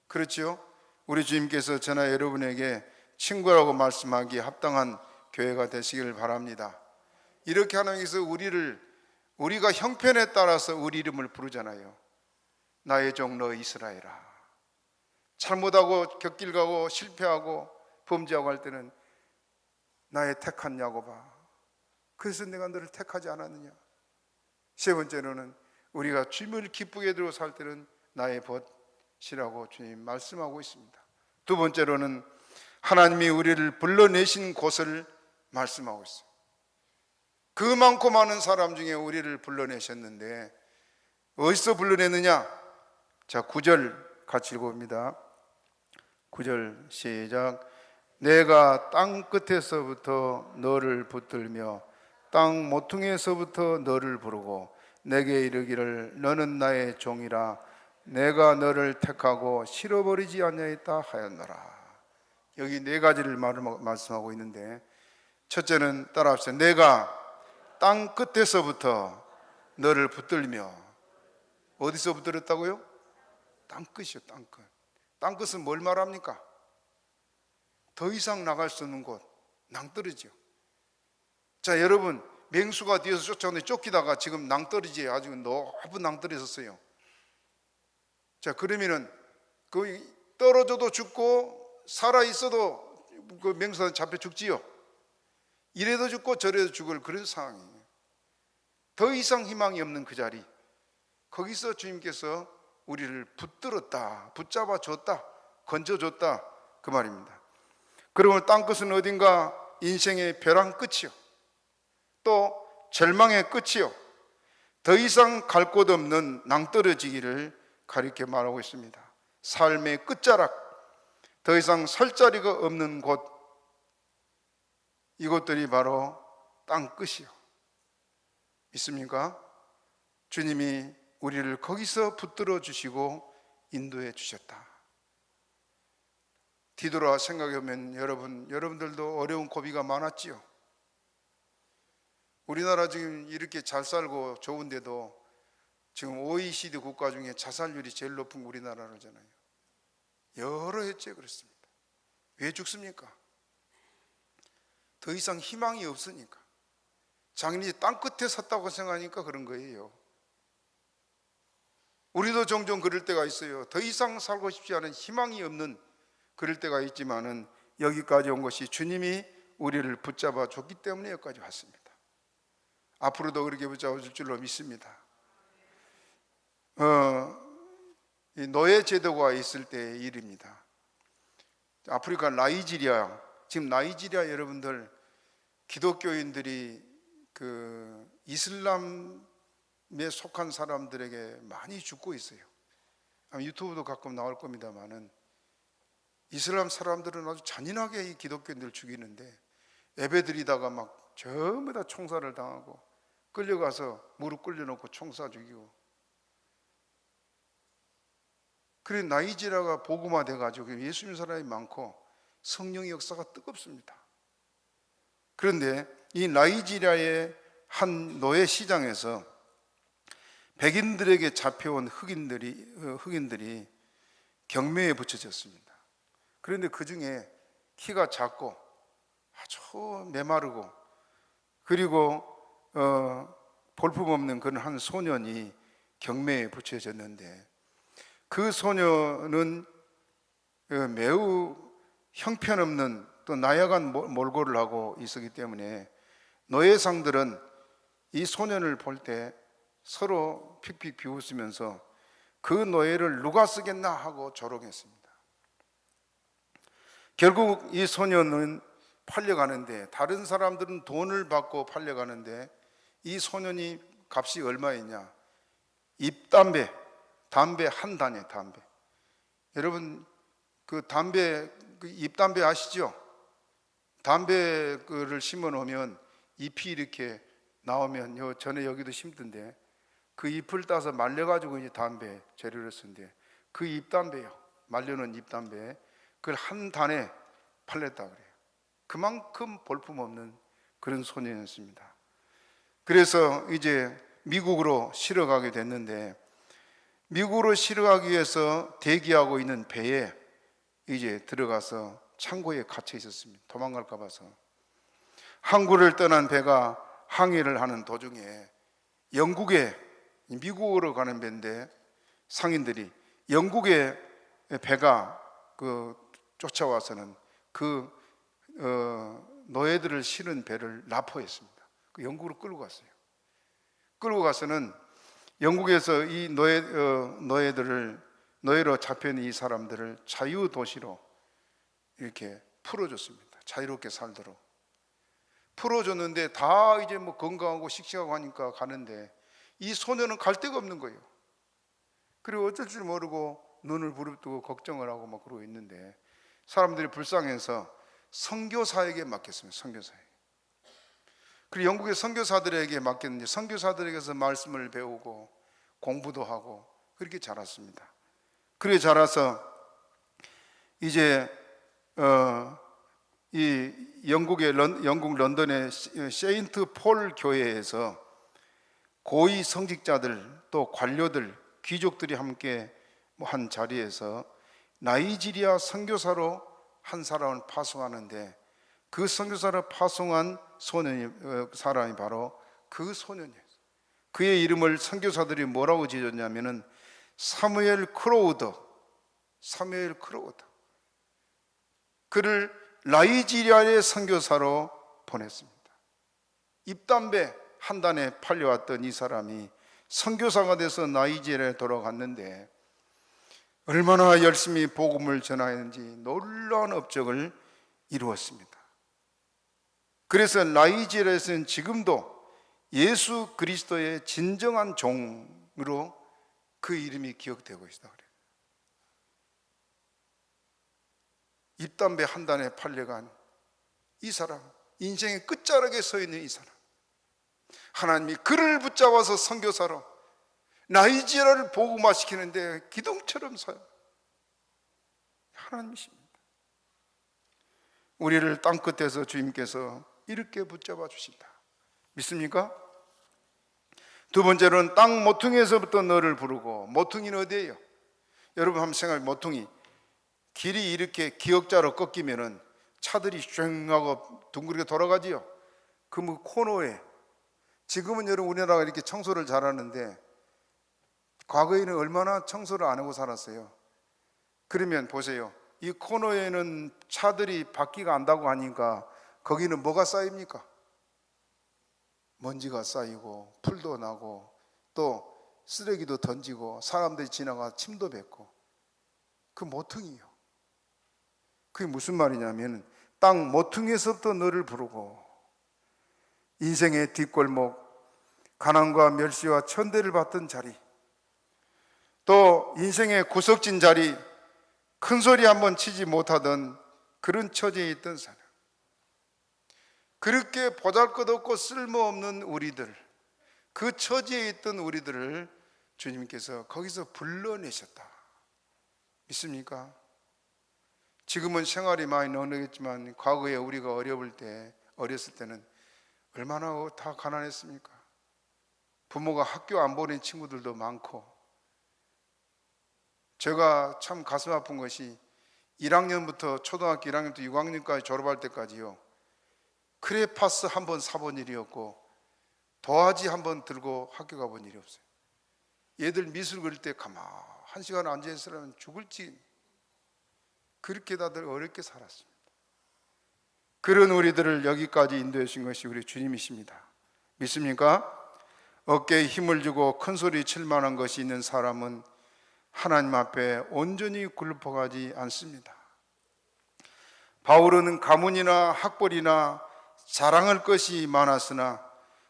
그렇죠? 우리 주님께서 저나 여러분에게 친구라고 말씀하기에 합당한 교회가 되시길 바랍니다. 이렇게 하나님께서 우리가 형편에 따라서 우리 이름을 부르잖아요. 나의 종 너 이스라엘아. 잘못하고 곁길 가고 실패하고 범죄하고 할 때는 나의 택한 야곱아, 그래서 내가 너를 택하지 않았느냐. 세 번째로는 우리가 주님을 기쁘게 들고 살 때는 나의 벗이라고 주님 말씀하고 있습니다. 두 번째로는 하나님이 우리를 불러내신 곳을 말씀하고 있어요. 그 많고 많은 사람 중에 우리를 불러내셨는데 어디서 불러내느냐? 자, 9절 같이 읽어봅니다. 9절 시작. 내가 땅 끝에서부터 너를 붙들며 땅 모퉁이에서부터 너를 부르고 내게 이르기를 너는 나의 종이라 내가 너를 택하고 실어버리지 아니하였다 하였노라. 여기 네 가지를 말씀하고 있는데, 첫째는 따라합시다. 내가 땅 끝에서부터 너를 붙들며. 어디서 붙들었다고요? 땅 끝이요. 땅 끝. 땅 끝은 뭘 말합니까? 더 이상 나갈 수 없는 곳, 낭떠러지요. 자, 여러분 맹수가 뒤에서 쫓아오는데 쫓기다가 지금 낭떠러지에 아주 높은 낭떠러지에 섰어요. 자, 그러면은 그 떨어져도 죽고 살아 있어도 그 맹수한테 잡혀 죽지요. 이래도 죽고 저래도 죽을 그런 상황이에요. 더 이상 희망이 없는 그 자리, 거기서 주님께서 우리를 붙들었다, 붙잡아 줬다, 건져 줬다, 그 말입니다. 그러면 땅끝은 어딘가? 인생의 벼랑 끝이요, 또 절망의 끝이요, 더 이상 갈 곳 없는 낭떠러지기를 가리켜 말하고 있습니다. 삶의 끝자락, 더 이상 설 자리가 없는 곳, 이것들이 바로 땅 끝이요. 믿습니까? 주님이 우리를 거기서 붙들어 주시고 인도해 주셨다. 뒤돌아 생각해 보면 여러분들도 어려운 고비가 많았지요. 우리나라 지금 이렇게 잘 살고 좋은데도 지금 OECD 국가 중에 자살률이 제일 높은 우리나라잖아요. 여러 해째 그렇습니다. 왜 죽습니까? 더 이상 희망이 없으니까. 자기네 땅끝에 섰다고 생각하니까 그런 거예요. 우리도 종종 그럴 때가 있어요. 더 이상 살고 싶지 않은 희망이 없는 그럴 때가 있지만은 여기까지 온 것이 주님이 우리를 붙잡아 줬기 때문에 여기까지 왔습니다. 앞으로도 그렇게 붙잡아 줄 줄로 믿습니다. 이 노예 제도가 있을 때의 일입니다. 아프리카 나이지리아, 지금 나이지리아 여러분들 기독교인들이 그 이슬람에 속한 사람들에게 많이 죽고 있어요. 아마 유튜브도 가끔 나올 겁니다만은 이슬람 사람들은 아주 잔인하게 이 기독교인들을 죽이는데 예배드리다가 막 전부 다 총살을 당하고 끌려가서 무릎 꿇려놓고 총쏴 죽이고. 그래 나이지리아가 복음화 돼가지고 예수 믿는 사람이 많고 성령의 역사가 뜨겁습니다. 그런데 이 나이지리아의 한 노예 시장에서 백인들에게 잡혀온 흑인들이 경매에 붙여졌습니다. 그런데 그 중에 키가 작고 아주 메마르고 그리고 볼품없는 그런 한 소년이 경매에 붙여졌는데, 그 소년은 매우 형편없는 또 나약한 몰골을 하고 있었기 때문에 노예상들은 이 소년을 볼 때 서로 픽픽 비웃으면서 그 노예를 누가 쓰겠나 하고 조롱했습니다. 결국 이 소년은 팔려가는데, 다른 사람들은 돈을 받고 팔려가는데 이 소년이 값이 얼마였냐? 입담배, 담배 한 단에 담배. 여러분 그 담배, 그 잎담배 아시죠? 담배를 심어 놓으면 잎이 이렇게 나오면 전에 여기도 심던데 그 잎을 따서 말려가지고 이제 담배 재료를 쓰는데 그 잎담배요, 말려놓은 잎담배, 그걸 한 단에 팔렸다 그래요. 그만큼 볼품없는 그런 소년이었습니다. 그래서 이제 미국으로 실어가게 됐는데, 미국으로 실어가기 위해서 대기하고 있는 배에 이제 들어가서 창고에 갇혀 있었습니다. 도망갈까 봐서. 항구를 떠난 배가 항해를 하는 도중에 영국에, 미국으로 가는 배인데 상인들이 영국의 배가 쫓아와서는 그 노예들을 실은 배를 납포했습니다. 그 영국으로 끌고 갔어요. 끌고 가서는 영국에서 이 노예로 잡혀있는 이 사람들을 자유도시로 이렇게 풀어줬습니다. 자유롭게 살도록 풀어줬는데, 다 이제 뭐 건강하고 씩씩하고 하니까 가는데 이 소년은 갈 데가 없는 거예요. 그리고 어쩔 줄 모르고 눈을 부릅뜨고 걱정을 하고 막 그러고 있는데, 사람들이 불쌍해서 선교사에게 맡겼습니다. 선교사에게. 그리고 영국의 선교사들에게 맡겼는데 선교사들에게서 말씀을 배우고 공부도 하고 그렇게 자랐습니다. 그렇게 자라서 이제 이 영국 런던의 세인트 폴 교회에서 고위 성직자들 또 관료들 귀족들이 함께 한 자리에서 나이지리아 선교사로 한 사람을 파송하는데, 그 선교사를 파송한 사람이 바로 그 소년이에요. 그의 이름을 선교사들이 뭐라고 지었냐면은 사무엘 크로우더. 그를 나이지리아의 선교사로 보냈습니다. 입담배 한 단에 팔려왔던 이 사람이 선교사가 돼서 나이지리아에 돌아갔는데 얼마나 열심히 복음을 전하였는지 놀라운 업적을 이루었습니다. 그래서 나이지리아에서는 지금도 예수 그리스도의 진정한 종으로 그 이름이 기억되고 있다 그래요. 입담배 한 단에 팔려간 이 사람, 인생의 끝자락에 서 있는 이 사람, 하나님이 그를 붙잡아서 선교사로 나이지리아를 복음화시키는데 기둥처럼 서요. 하나님이십니다. 우리를 땅끝에서 주님께서 이렇게 붙잡아 주신다. 믿습니까? 두 번째로는 땅 모퉁이에서부터 너를 부르고. 모퉁이는 어디예요? 여러분 한번 생각해. 모퉁이 길이 이렇게 기역자로 꺾이면은 차들이 쉥하고 둥그렇게 돌아가지요. 그 뭐 코너에, 지금은 여러분 우리나라가 이렇게 청소를 잘하는데 과거에는 얼마나 청소를 안 하고 살았어요. 그러면 보세요, 이 코너에는 차들이 바퀴가 안다고 하니까 거기는 뭐가 쌓입니까? 먼지가 쌓이고 풀도 나고 또 쓰레기도 던지고 사람들이 지나가 침도 뱉고. 그 모퉁이요. 그게 무슨 말이냐면 땅 모퉁이에서부터 너를 부르고. 인생의 뒷골목, 가난과 멸시와 천대를 받던 자리, 또 인생의 구석진 자리, 큰 소리 한번 치지 못하던 그런 처지에 있던 사람, 그렇게 보잘것없고 쓸모없는 우리들, 그 처지에 있던 우리들을 주님께서 거기서 불러내셨다. 믿습니까? 지금은 생활이 많이 넉넉했지만 과거에 우리가 어렸을 때는 얼마나 다 가난했습니까? 부모가 학교 안 보낸 친구들도 많고, 제가 참 가슴 아픈 것이 1학년부터 초등학교 1학년부터 6학년까지 졸업할 때까지요, 크레파스 한 번 사본 일이었고 도화지 한 번 들고 학교 가본 일이 없어요. 얘들 미술 그릴 때 가만 1시간 앉아있으면 죽을지, 그렇게 다들 어렵게 살았습니다. 그런 우리들을 여기까지 인도해 주신 것이 우리 주님이십니다. 믿습니까? 어깨에 힘을 주고 큰 소리 칠 만한 것이 있는 사람은 하나님 앞에 온전히 굴복하지 않습니다. 바울은 가문이나 학벌이나 자랑할 것이 많았으나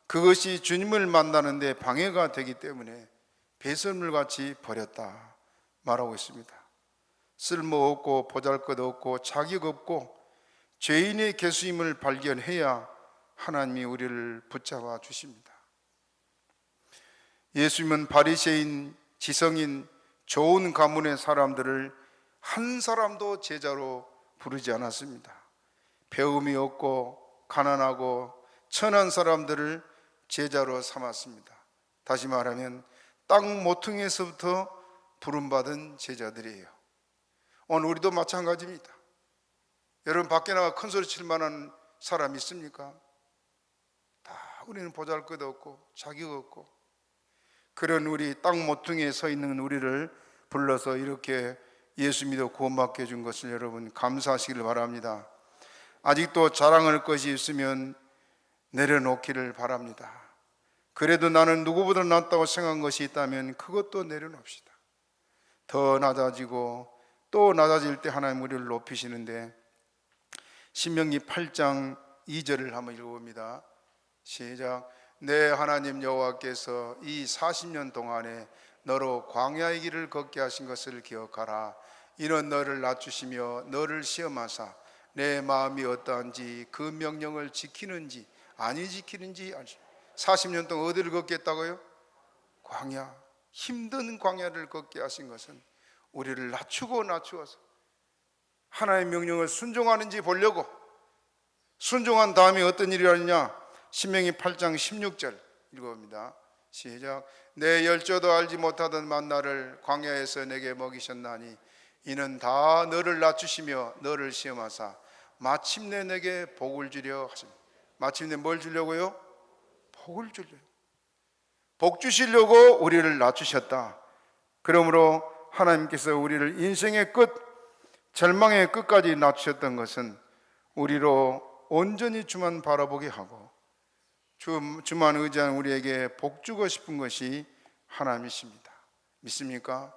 그것이 주님을 만나는 데 방해가 되기 때문에 배설물같이 버렸다 말하고 있습니다. 쓸모없고 보잘것없고 자격없고 죄인의 개수임을 발견해야 하나님이 우리를 붙잡아 주십니다. 예수님은 바리새인, 지성인, 좋은 가문의 사람들을 한 사람도 제자로 부르지 않았습니다. 배움이 없고 가난하고 천한 사람들을 제자로 삼았습니다. 다시 말하면 땅 모퉁이에서부터 부름받은 제자들이에요. 오늘 우리도 마찬가지입니다. 여러분, 밖에 나가 큰 소리 칠 만한 사람 있습니까? 다 우리는 보잘것없고 자격 없고, 그런 우리 땅 모퉁이에 서 있는 우리를 불러서 이렇게 예수 믿어 구원받게 해준 것을 여러분 감사하시기를 바랍니다. 아직도 자랑할 것이 있으면 내려놓기를 바랍니다. 그래도 나는 누구보다 낫다고 생각한 것이 있다면 그것도 내려놓읍시다. 더 낮아지고 또 낮아질 때 하나님 우리를 높이시는데, 신명기 8장 2절을 한번 읽어봅니다. 시작. 내 하나님 여호와께서 이 40년 동안에 너로 광야의 길을 걷게 하신 것을 기억하라. 이는 너를 낮추시며 너를 시험하사 내 마음이 어떠한지 그 명령을 지키는지 아니 지키는지 알지. 40년 동안 어디를 걷게 했다고요? 광야, 힘든 광야를 걷게 하신 것은 우리를 낮추어서 하나님의 명령을 순종하는지 보려고. 순종한 다음에 어떤 일이 일어나느냐? 신명기 8장 16절 읽어봅니다. 시작. 내 열조도 알지 못하던 만나를 광야에서 내게 먹이셨나니 이는 다 너를 낮추시며 너를 시험하사 마침내 내게 복을 주려 하십니다. 마침내 뭘 주려고요? 복을 주려고. 복 주시려고 우리를 낮추셨다. 그러므로 하나님께서 우리를 인생의 끝, 절망의 끝까지 낮추셨던 것은 우리로 온전히 주만 바라보게 하고 주만 의지한 우리에게 복 주고 싶은 것이 하나님이십니다. 믿습니까?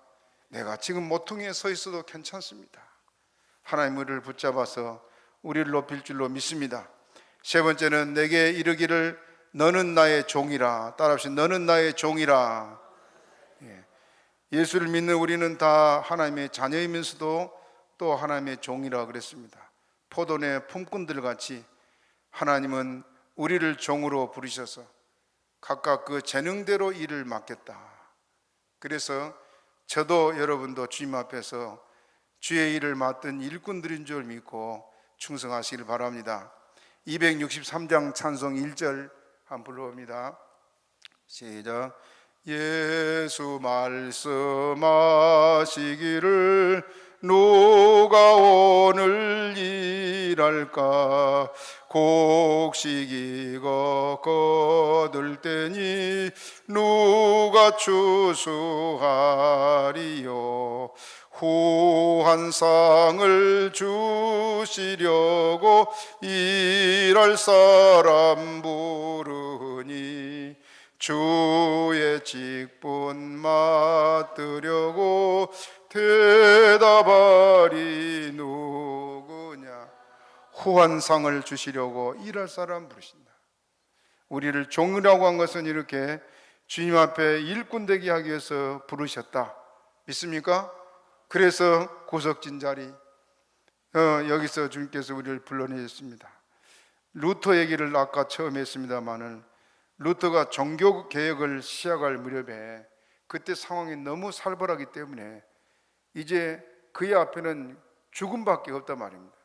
내가 지금 모퉁이에 서 있어도 괜찮습니다. 하나님 우리를 붙잡아서 우리를 높일 줄로 믿습니다. 세 번째는 내게 이르기를 너는 나의 종이라. 따라합시다. 너는 나의 종이라. 예수를 믿는 우리는 다 하나님의 자녀이면서도 또 하나님의 종이라 그랬습니다. 포도내 품꾼들 같이 하나님은 우리를 종으로 부르셔서 각각 그 재능대로 일을 맡겼다. 그래서 저도 여러분도 주님 앞에서 주의 일을 맡은 일꾼들인 줄 믿고 충성하시길 바랍니다. 263장 찬송 1절 한번 불러봅니다. 시작. 예수 말씀하시기를 누가 오늘 일할까? 곡식 익어 거둘 때니 누가 추수하리요? 후한 상을 주시려고 일할 사람 부르니 주의 직분 맡으려고 대답하리 누구냐? 후한 상을 주시려고 일할 사람 부르신다. 우리를 종이라고 한 것은 이렇게 주님 앞에 일꾼 되게 하기 위해서 부르셨다. 믿습니까? 그래서 구석진 자리 여기서 주님께서 우리를 불러내셨습니다. 루터 얘기를 아까 처음 했습니다마는 루터가 종교 개혁을 시작할 무렵에 그때 상황이 너무 살벌하기 때문에 이제 그의 앞에는 죽음밖에 없단 말입니다.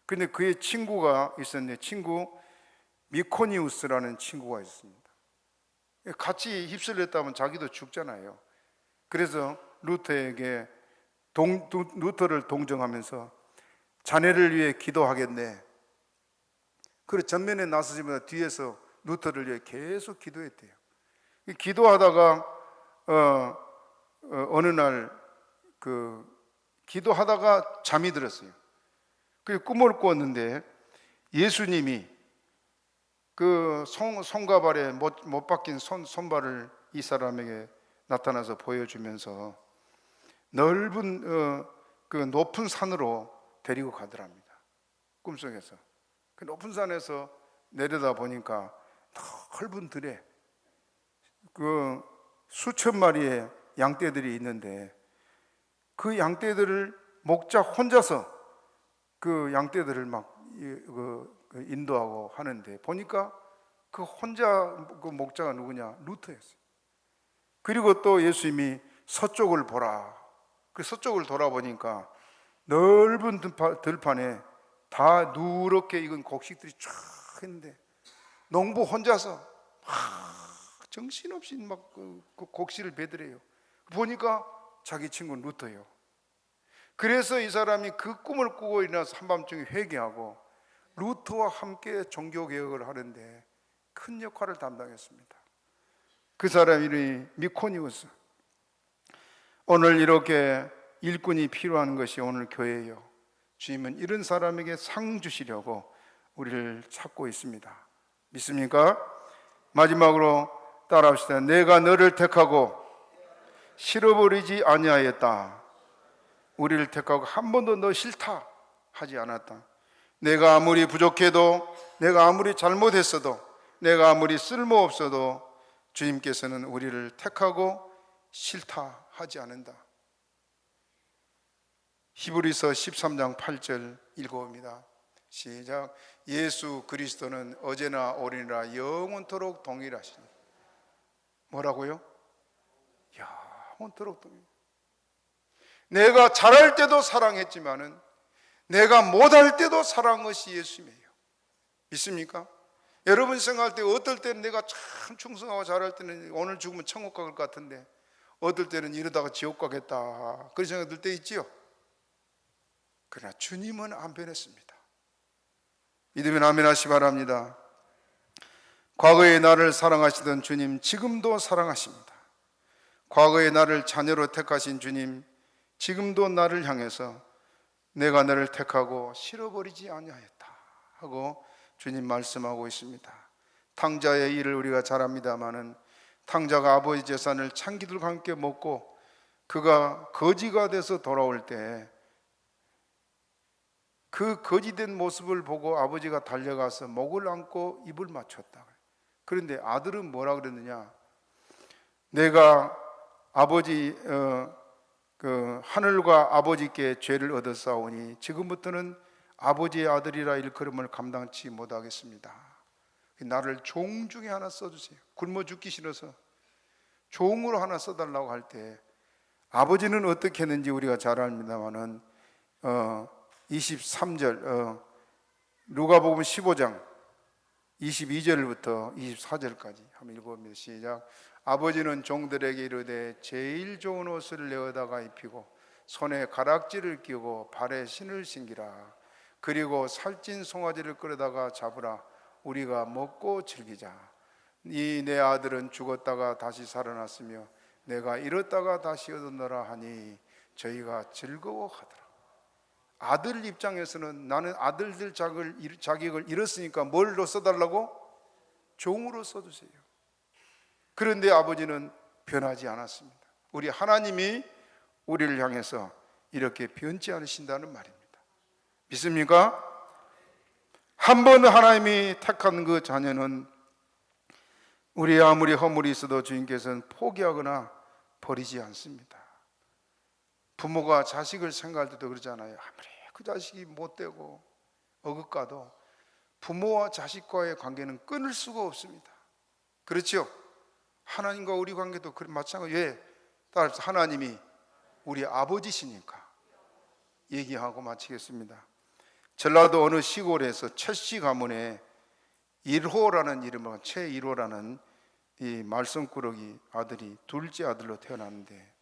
그런데 그의 친구가 있었는데, 친구 미코니우스라는 친구가 있습니다. 같이 휩쓸렸다면 자기도 죽잖아요. 그래서 루터에게 루터를 동정하면서 자네를 위해 기도하겠네. 그리고 전면에 나서지보다 뒤에서 루터를 위해 계속 기도했대요. 기도하다가 어느 날 기도하다가 잠이 들었어요. 그 꿈을 꾸었는데 예수님이 그 손과 발에 못 박힌 손발을 이 사람에게 나타나서 보여주면서 넓은 그 높은 산으로 데리고 가더랍니다. 꿈속에서. 그 높은 산에서 내려다 보니까 넓은 들에 그 수천 마리의 양떼들이 있는데, 그 양떼들을 목자 혼자서 그 양떼들을 막 인도하고 하는데, 보니까 그 혼자 그 목자가 누구냐? 루터였어요. 그리고 또 예수님이 서쪽을 보라. 그 서쪽을 돌아보니까 넓은 들판에 다 누렇게 익은 곡식들이 쫙 있는데, 농부 혼자서 정신없이 막 그 곡식을 베드래요. 보니까 자기 친구는 루터예요. 그래서 이 사람이 그 꿈을 꾸고 일어나서 한밤중에 회개하고 루터와 함께 종교개혁을 하는데 큰 역할을 담당했습니다. 그 사람 이름이 미코니우스. 오늘 이렇게 일꾼이 필요한 것이 오늘 교회예요. 주님은 이런 사람에게 상 주시려고 우리를 찾고 있습니다. 믿습니까? 마지막으로 따라합시다. 내가 너를 택하고 싫어버리지 아니하였다. 우리를 택하고 한 번도 너 싫다 하지 않았다. 내가 아무리 부족해도, 내가 아무리 잘못했어도, 내가 아무리 쓸모없어도 주님께서는 우리를 택하고 싫다 하지 않는다. 히브리서 13장 8절 읽어봅니다. 시작. 예수 그리스도는 어제나 오늘이나 영원토록 동일하시니. 뭐라고요? 영원토록 동일. 내가 잘할 때도 사랑했지만은 내가 못할 때도 사랑한 것이 예수님이에요. 믿습니까? 여러분 생각할 때 어떨 때는 내가 참 충성하고 잘할 때는 오늘 죽으면 천국 갈 것 같은데, 어떨 때는 이러다가 지옥 가겠다 그런 생각 들 때 있지요. 그러나 주님은 안 변했습니다. 믿으면 아멘 하시 바랍니다. 과거에 나를 사랑하시던 주님 지금도 사랑하십니다. 과거에 나를 자녀로 택하신 주님 지금도 나를 향해서 내가 너를 택하고 싫어버리지 아니하였다 하고 주님 말씀하고 있습니다. 탕자의 일을 우리가 잘 압니다마는 탕자가 아버지 재산을 창기들과 함께 먹고 그가 거지가 돼서 돌아올 때 그 거지된 모습을 보고 아버지가 달려가서 목을 안고 입을 맞췄다. 그런데 아들은 뭐라 그랬느냐? 내가 아버지 하늘과 아버지께 죄를 얻었사오니 지금부터는 아버지의 아들이라 일컬음을 감당치 못하겠습니다. 나를 종 중에 하나 써주세요. 굶어 죽기 싫어서 종으로 하나 써달라고 할 때 아버지는 어떻게 했는지 우리가 잘 압니다만은 23절 누가복음 15장 22절부터 24절까지 한번 읽어봅니다. 시작. 아버지는 종들에게 이르되 제일 좋은 옷을 내어다가 입히고 손에 가락지를 끼고 발에 신을 신기라. 그리고 살찐 송아지를 끌어다가 잡으라. 우리가 먹고 즐기자. 이 내 아들은 죽었다가 다시 살아났으며 내가 잃었다가 다시 얻었노라 하니 저희가 즐거워하더라. 아들 입장에서는 나는 아들들 자격을 잃었으니까 뭘로 써달라고? 종으로 써주세요. 그런데 아버지는 변하지 않았습니다. 우리 하나님이 우리를 향해서 이렇게 변치 않으신다는 말입니다. 믿습니까? 한 번 하나님이 택한 그 자녀는 우리 아무리 허물이 있어도 주님께서는 포기하거나 버리지 않습니다. 부모가 자식을 생각할 때도 그러잖아요. 아무리 그 자식이 못되고 어긋가도 부모와 자식과의 관계는 끊을 수가 없습니다. 그렇죠? 하나님과 우리 관계도 마찬가지예요. 왜? 따라서 하나님이 우리 아버지시니까. 얘기하고 마치겠습니다. 전라도 어느 시골에서 최씨 가문에 일호라는 이름으로 최일호라는 이 말썽꾸러기 아들이 둘째 아들로 태어났는데,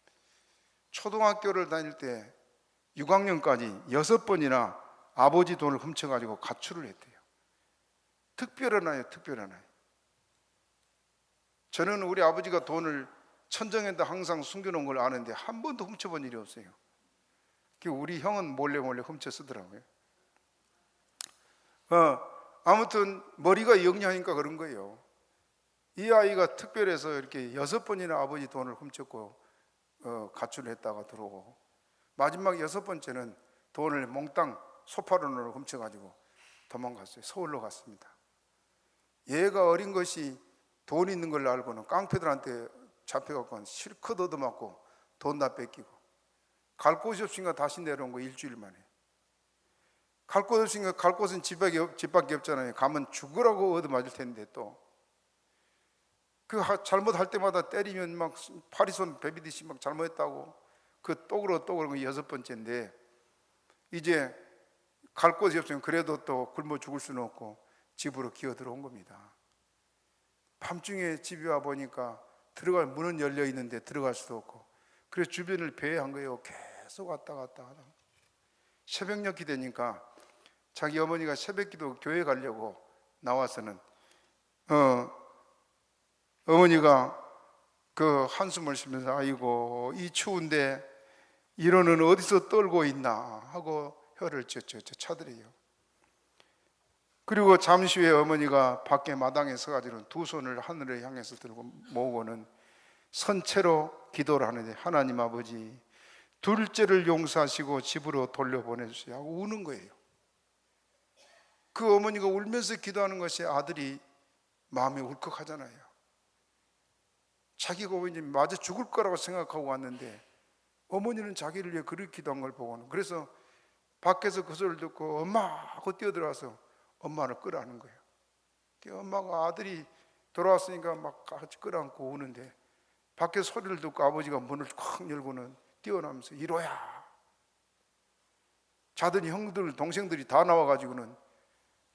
초등학교를 다닐 때 6학년까지 6번이나 아버지 돈을 훔쳐가지고 가출을 했대요. 특별한 아이예요, 특별한 아이. 저는 우리 아버지가 돈을 천정에다 항상 숨겨놓은 걸 아는데 한 번도 훔쳐본 일이 없어요. 우리 형은 몰래 훔쳐 쓰더라고요. 아무튼 머리가 영리하니까 그런 거예요. 이 아이가 특별해서 이렇게 6번이나 아버지 돈을 훔쳤고 가출을 했다가 들어오고, 마지막 6번째는 돈을 몽땅 소파론으로 훔쳐가지고 도망갔어요. 서울로 갔습니다. 얘가 어린 것이 돈 있는 걸 알고는 깡패들한테 잡혀갖고 실컷 얻어맞고 돈 다 뺏기고, 갈 곳이 없으니까 다시 내려온 거 일주일 만에. 갈 곳 없으니까, 갈 곳은 집밖에 없잖아요. 가면 죽으라고 얻어맞을 텐데, 또 잘못할 때마다 때리면 막 파리손 베비듯이 막 잘못했다고 또 그러고 6번째인데, 이제 갈 곳이 없으면 그래도 또 굶어 죽을 수는 없고 집으로 기어 들어온 겁니다. 밤중에 집에 와 보니까 들어갈 문은 열려 있는데 들어갈 수도 없고, 그래서 주변을 배회한 거예요. 계속 왔다 갔다 하다. 새벽녘이 되니까 자기 어머니가 새벽기도 교회 가려고 나와서는 어머니가 그 한숨을 쉬면서, 아이고 이 추운데 이로는 어디서 떨고 있나 하고 혀를 차더래요. 그리고 잠시 후에 어머니가 밖에 마당에 서가지고 두 손을 하늘을 향해서 들고 모으고는 선체로 기도를 하는데, 하나님 아버지, 둘째를 용서하시고 집으로 돌려보내주세요 하고 우는 거예요. 그 어머니가 울면서 기도하는 것이 아들이 마음이 울컥하잖아요. 자기가 왠지 맞아 죽을 거라고 생각하고 왔는데 어머니는 자기를 위해 그렇게 기도한 걸 보고는, 그래서 밖에서 그 소리를 듣고 엄마 하고 뛰어들어와서 엄마를 끌어안는 거예요. 엄마가 아들이 돌아왔으니까 막 같이 끌어안고 우는데, 밖에 소리를 듣고 아버지가 문을 콱 열고는 뛰어나면서 이로야. 자더니 형들 동생들이 다 나와가지고는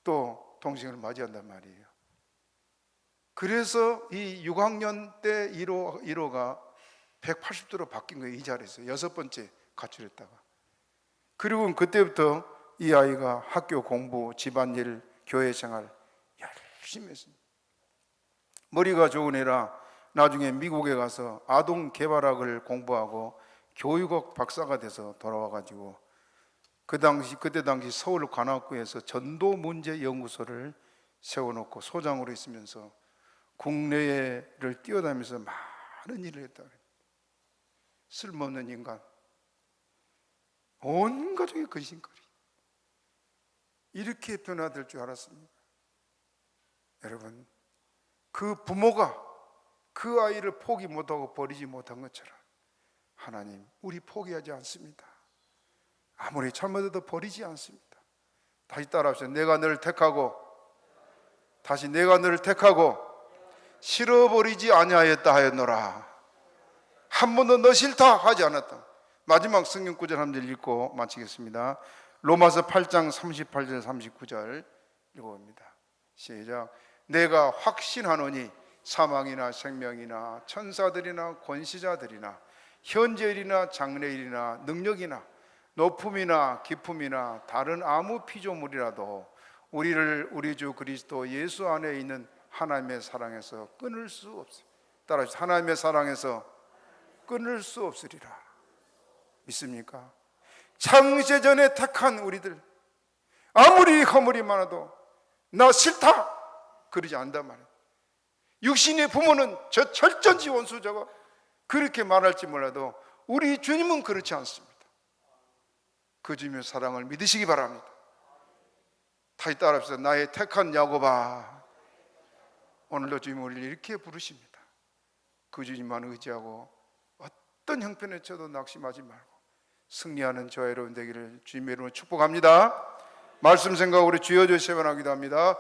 또 동생을 맞이한단 말이에요. 그래서 이 6학년 때 1호가 180도로 바뀐 거예요. 이 자리에서 6번째 가출했다가. 그리고 그때부터 이 아이가 학교 공부, 집안일, 교회 생활 열심히 했습니다. 머리가 좋은 애라 나중에 미국에 가서 아동 개발학을 공부하고 교육학 박사가 돼서 돌아와가지고 그때 당시 서울 관악구에서 전도문제연구소를 세워놓고 소장으로 있으면서 국내를 뛰어다니면서 많은 일을 했다. 쓸모없는 인간, 온 가족의 근심거리. 이렇게 변화될 줄 알았습니다. 여러분, 그 부모가 그 아이를 포기 못하고 버리지 못한 것처럼 하나님 우리 포기하지 않습니다. 아무리 잘못해도 버리지 않습니다. 다시 따라합시다. 내가 너를 택하고, 다시 내가 너를 택하고 싫어버리지 아니하였다 하였노라. 한 번도 너 싫다 하지 않았다. 마지막 성경 구절 한 절 읽고 마치겠습니다. 로마서 8장 38절 39절 읽어봅니다. 시작. 내가 확신하노니 사망이나 생명이나 천사들이나 권시자들이나 현재일이나 장래일이나 능력이나 높음이나 깊음이나 다른 아무 피조물이라도 우리를 우리 주 그리스도 예수 안에 있는 하나님의 사랑에서 끊을 수 없어요. 따라서 하나님의 사랑에서 끊을 수 없으리라. 믿습니까? 창세전에 택한 우리들, 아무리 허물이 많아도 나 싫다 그러지 않단 말이에요. 육신의 부모는 저 철전지 원수자가 그렇게 말할지 몰라도 우리 주님은 그렇지 않습니다. 그 주님의 사랑을 믿으시기 바랍니다. 다시 따라합시다. 나의 택한 야곱아. 오늘도 주님은 우리를 이렇게 부르십니다. 그 주님만 의지하고 어떤 형편에 쳐도 낙심하지 말고 승리하는 저와 여러분 되기를 주님의 이름으로 축복합니다. 말씀 생각으로 쥐어져 세번하기도 합니다.